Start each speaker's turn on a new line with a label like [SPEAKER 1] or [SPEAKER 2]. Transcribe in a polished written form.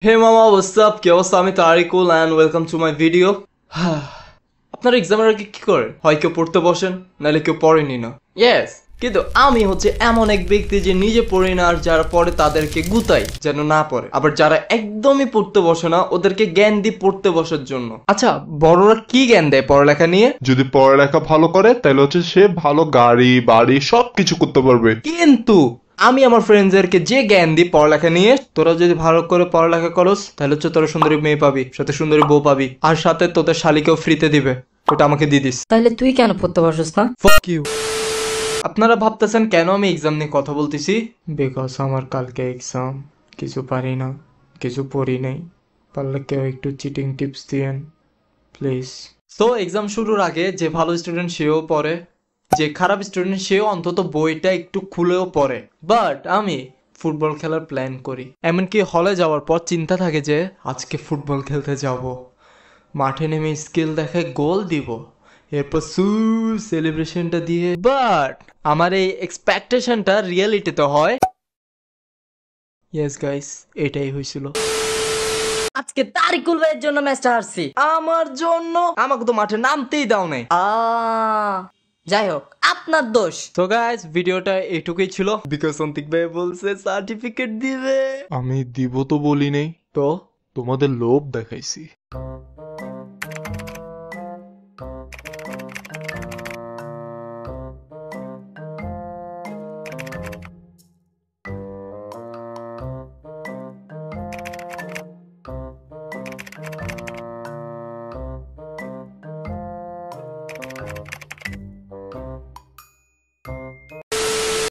[SPEAKER 1] Hey mama, what's up? কি অবস্থা? আমি Tariqul and welcome to my video. আপনারা এক্সামের আগে কি করেন? হয় কেউ পড়তে বসেন, নাহলে কেউ পড়েনি না। Yes, কিন্তু আমি হচ্ছে এমন এক ব্যক্তি যে নিজে পড়ি না আর যারা পড়ে তাদেরকে গুতাই যেন না পড়ে। আবার যারা একদমই পড়তে বসে না ওদেরকে জ্ঞান দিই পড়তে বসার জন্য। আচ্ছা, বড়রা কি জ্ঞান দেয় পড়ালেখা নিয়ে?
[SPEAKER 2] যদি পড়ালেখা ভালো করে তাহলে হচ্ছে সে ভালো গাড়ি বাড়ি সবকিছু করতে পারবে।
[SPEAKER 1] কিন্তু আমি আমার ফ্রেন্ডসদেরকে যে জ্ঞান দিই পড়ালেখা নিয়ে, তোরা যদি ভালো করে পড়ালেখা করস তাহলে হচ্ছে তোরা সুন্দরী মেয়ে পাবি, সাথে সুন্দরী বউ পাবি, আর সাথে তোদের শালিকেও ফ্রিতে দিবে। ওটা আমাকে দিয়ে দিস।
[SPEAKER 3] তাহলে তুই কেন পড়তে বসস না?
[SPEAKER 1] Fuck you. আপনারা ভাবতেছেন কেন আমি এক্সাম নিয়ে কথা বলতেছি? বিকজ আমার কালকে এক্সাম, কিছু পারি না, কিছু পড়ি নাই। পারলে কেউ একটু চিটিং টিপস দিয়েন প্লিজ। সো এক্সাম শুরুর আগে যে ভালো স্টুডেন্ট সেও পড়ে, যে খারাপ স্টুডেন্ট সেও অন্তত বইটা একটু খুলেও পড়ে। বাট আমি ফুটবল খেলার প্ল্যান করি, এমনকি হলে যাওয়ার পর চিন্তা থাকে যে আজকে ফুটবল খেলতে যাব, মাঠে নেমে স্কিল দেখে গোল দিব, এরপর সেলিব্রেশনটা দিয়ে। বাট আমার এই এক্সপেকটেশনটা রিয়েলিটিতে হয়। ইয়েস গাইস, এটাই হয়েছিল।
[SPEAKER 3] আজকে তারিকুল ভাইয়ের জন্য ম্যাচটা হারছি।
[SPEAKER 1] আমার জন্য? আমাকে তো মাঠে নামতেই দাও নাই।
[SPEAKER 3] যাই হোক, আপনার দোষ।
[SPEAKER 1] তো গাইস, ভিডিওটা এইটুকুই ছিল। বিকজ অন্তিক ভাই বলছে সার্টিফিকেট দিবে।
[SPEAKER 2] আমি দিব তো বলি নেই,
[SPEAKER 1] তো
[SPEAKER 2] তোমাদের লোভ দেখাইছি।